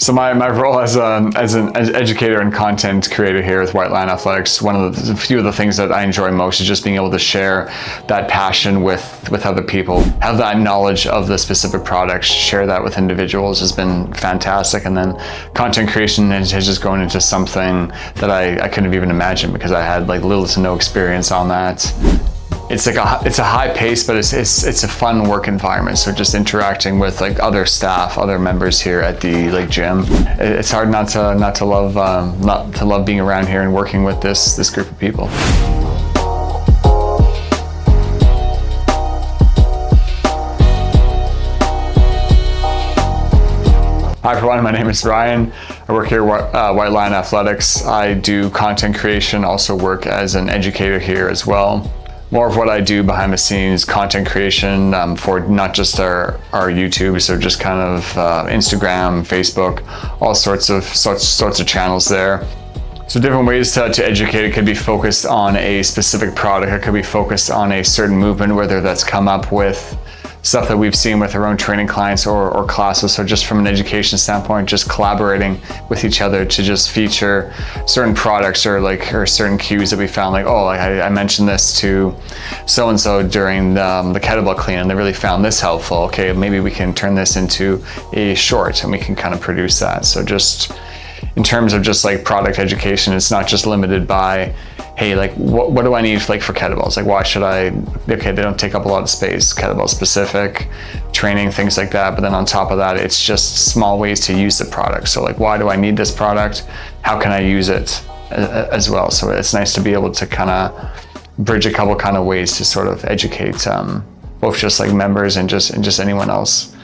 So my role as an educator and content creator here with White Line Athletics, one of the few of the things that I enjoy most is just being able to share that passion with other people, have that knowledge of the specific products, share that with individuals has been fantastic. And then content creation has just grown into something that I couldn't have even imagined because I had like little to no experience on that. It's a high pace, but it's a fun work environment. So just interacting with like other staff, other members here at the gym. It's hard not to love being around here and working with this group of people. Hi everyone, my name is Ryan. I work here at White Line Athletics. I do content creation, also work as an educator here as well. More of what I do behind the scenes, content creation for not just our YouTube, so just kind of Instagram, Facebook, all sorts of channels there. So different ways to educate. It could be focused on a specific product. It could be focused on a certain movement, whether that's come up with stuff that we've seen with our own training clients or classes. So just from an education standpoint, just collaborating with each other to just feature certain products or certain cues that we found, like, oh, I mentioned this to so-and-so during the kettlebell clean and they really found this helpful. Okay, maybe we can turn this into a short and we can kind of produce that. So just in terms of just like product education, it's not just limited by, hey, like what do I need like for kettlebells? Like why should okay, they don't take up a lot of space, kettlebell specific, training, things like that. But then on top of that, it's just small ways to use the product. So like, why do I need this product? How can I use it as well? So it's nice to be able to kind of bridge a couple kind of ways to sort of educate both just like members and just anyone else.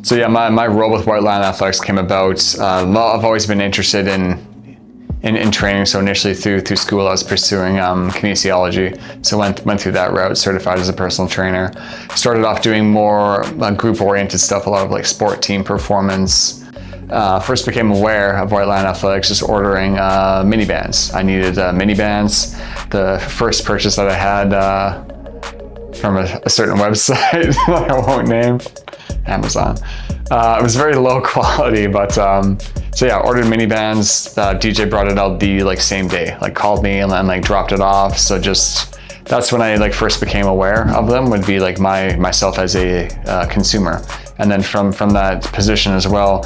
So yeah, my role with White Line Athletics came about. I've always been interested in training. So initially through school, I was pursuing kinesiology. So went through that route, certified as a personal trainer. Started off doing more group-oriented stuff, a lot of like sport team performance. First became aware of White Line Athletics just ordering mini bands. I needed mini bands. The first purchase that I had from a certain website that I won't name, Amazon. It was very low quality, but so yeah, ordered mini bands. DJ brought it out the like same day, like called me and then like dropped it off. So just that's when I like first became aware of them, would be like myself as a consumer. And then from that position as well,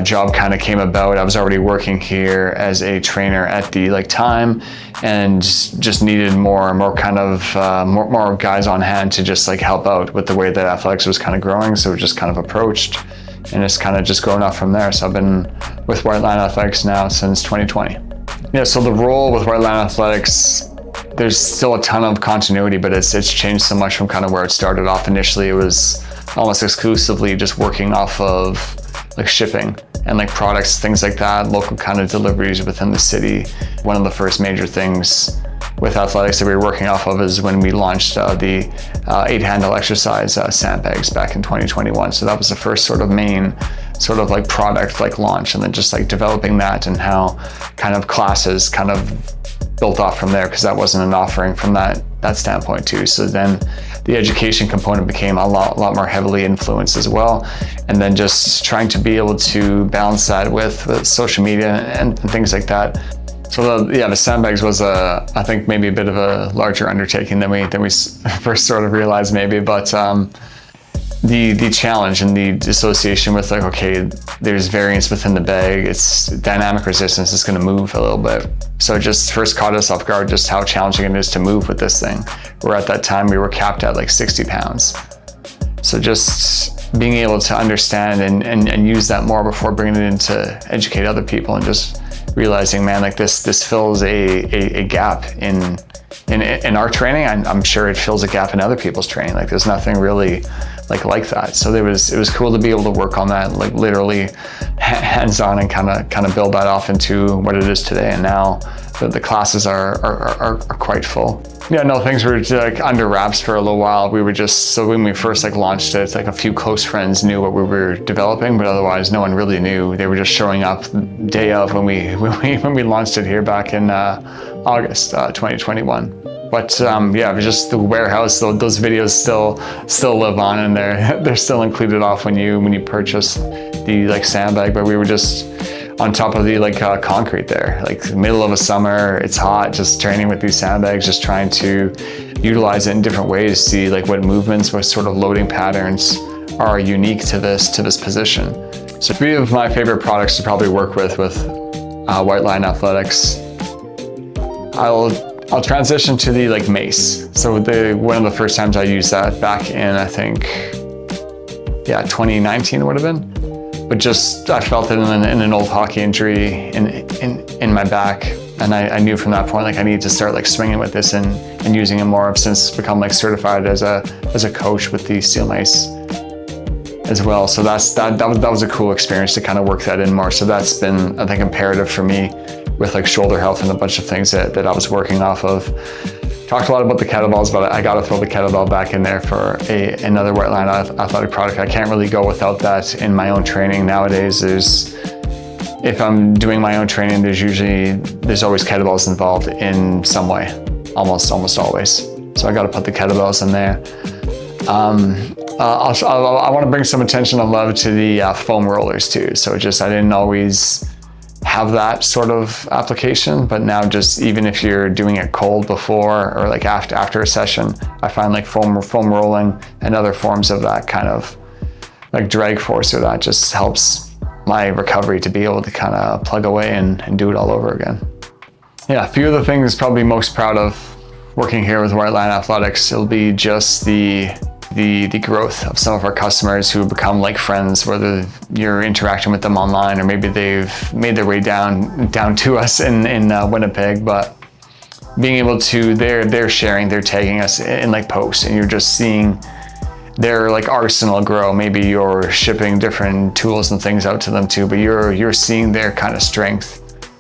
job kind of came about. I was already working here as a trainer at the time, and just needed more guys on hand to just like help out with the way that athletics was kind of growing. So just kind of approached, and it's kind of just grown off from there. So I've been with White Line Athletics now since 2020. Yeah, so the role with White Line Athletics, there's still a ton of continuity, but it's changed so much from kind of where it started off. Initially, it was almost exclusively just working off of like shipping and like products, things like that, local kind of deliveries within the city. One of the first major things with athletics that we were working off of is when we launched the 8-handle exercise sandbags back in 2021. So that was the first sort of main sort of like product like launch, and then just like developing that and how kind of classes kind of built off from there, because that wasn't an offering from that standpoint too. So then the education component became a lot more heavily influenced as well. And then just trying to be able to balance that with social media and things like that. So the sandbags was I think maybe a bit of a larger undertaking than we first sort of realized maybe, but the challenge and the association with like, okay, there's variance within the bag, it's dynamic resistance, it's going to move a little bit. So it just first caught us off guard just how challenging it is to move with this thing. Where at that time we were capped at like 60 pounds. So just being able to understand and use that more before bringing it in to educate other people, and just realizing, man, like this fills a gap in our training. I'm sure it fills a gap in other people's training. Like there's nothing really like that. So it was cool to be able to work on that, like literally hands-on, and kind of build that off into what it is today. And now the classes are quite full. Yeah, no, things were like under wraps for a little while. We were just, so when we first like launched it, like a few close friends knew what we were developing, but otherwise no one really knew. They were just showing up day of when we launched it here back in August 2021. But yeah, just the warehouse, those videos still live on, and they're still included off when you purchase the like sandbag. But we were just on top of the concrete there, like middle of a summer, it's hot, just training with these sandbags, just trying to utilize it in different ways, see like what movements, what sort of loading patterns are unique to this position. So 3 of my favorite products to probably work with White Line Athletics. I'll transition to the like mace. So one of the first times I used that back in, I think, 2019 it would have been. But just, I felt it in an old hockey injury in my back. And I knew from that point, like I needed to start like swinging with this and using it more. I've since become like certified as a coach with the steel mace as well. So that was a cool experience to kind of work that in more. So that's been, I think, imperative for me with like shoulder health and a bunch of things that I was working off of. Talked a lot about the kettlebells, but I gotta throw the kettlebell back in there for another White Line athletic product. I can't really go without that in my own training nowadays. If I'm doing my own training, there's always kettlebells involved in some way, almost always. So I gotta put the kettlebells in there. I want to bring some attention and love to the foam rollers too. So I didn't always have that sort of application, but now just even if you're doing it cold before or like after a session, I find like foam rolling and other forms of that kind of like drag force, or that just helps my recovery to be able to kind of plug away and do it all over again. Yeah, a few of the things probably most proud of working here with White Line Athletics, it'll be just the growth of some of our customers who have become like friends, whether you're interacting with them online or maybe they've made their way down to us in Winnipeg, but being able to, they're sharing, they're tagging us in like posts, and you're just seeing their like arsenal grow. Maybe you're shipping different tools and things out to them too, but you're seeing their kind of strength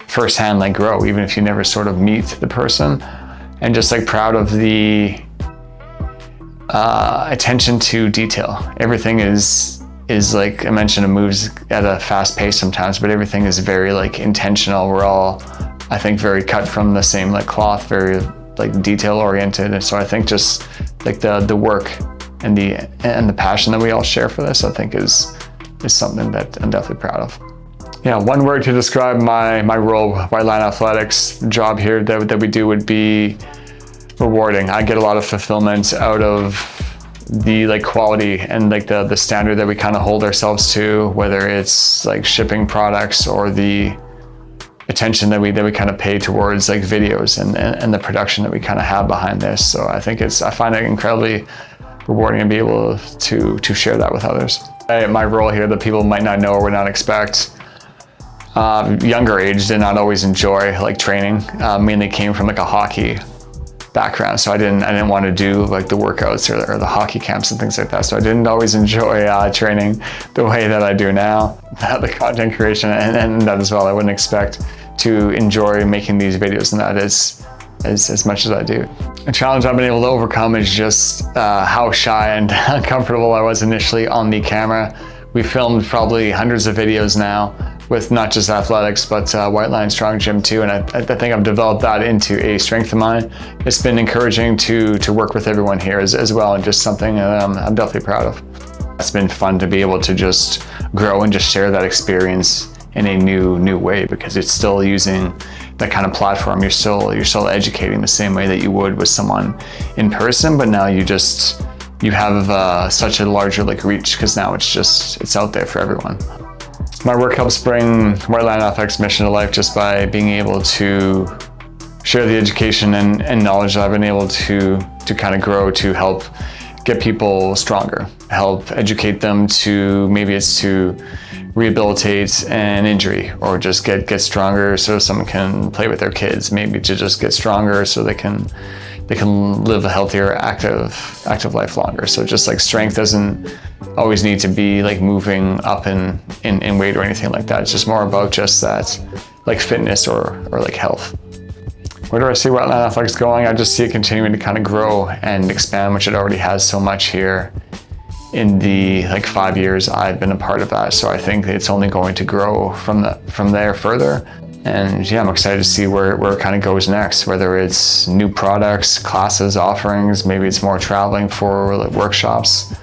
firsthand like grow, even if you never sort of meet the person. And just like proud of the attention to detail. Everything is like I mentioned, it moves at a fast pace sometimes, but everything is very like intentional. We're all, I think, very cut from the same like cloth, very like detail oriented. And so I think just like the work and the passion that we all share for this, I think is something that I'm definitely proud of. Yeah, one word to describe my role, White Line Athletics job here that we do would be rewarding. I get a lot of fulfillment out of the like quality and like the standard that we kind of hold ourselves to, whether it's like shipping products or the attention that we kind of pay towards like videos and the production that we kind of have behind this. So I think I find it incredibly rewarding to be able to share that with others. My role here that people might not know or would not expect. Younger age, did not always enjoy like training. Mainly came from like a hockey background, so I didn't want to do like the workouts or the hockey camps and things like that. So I didn't always enjoy training the way that I do now. The content creation and that as well, I wouldn't expect to enjoy making these videos and that as much as I do. A challenge I've been able to overcome is just how shy and uncomfortable I was initially on the camera. We filmed probably hundreds of videos now with not just athletics, but White Line Strong Gym too. And I think I've developed that into a strength of mine. It's been encouraging to work with everyone here as well, and just something that I'm definitely proud of. It's been fun to be able to just grow and just share that experience in a new way, because it's still using that kind of platform. You're still educating the same way that you would with someone in person, but now you have such a larger like reach, because now it's out there for everyone. My work helps bring White Line Athletics' mission to life just by being able to share the education and knowledge that I've been able to kind of grow to help get people stronger, help educate them maybe it's to rehabilitate an injury, or just get stronger so someone can play with their kids, maybe to just get stronger so they can live a healthier, active life longer. So just like strength doesn't always need to be like moving up in weight or anything like that. It's just more about just that like fitness or like health. Where do I see White Line Athletics going? I just see it continuing to kind of grow and expand, which it already has so much here in the like 5 years I've been a part of that. So I think it's only going to grow from there further. And yeah, I'm excited to see where it kind of goes next, whether it's new products, classes, offerings, maybe it's more traveling for like workshops.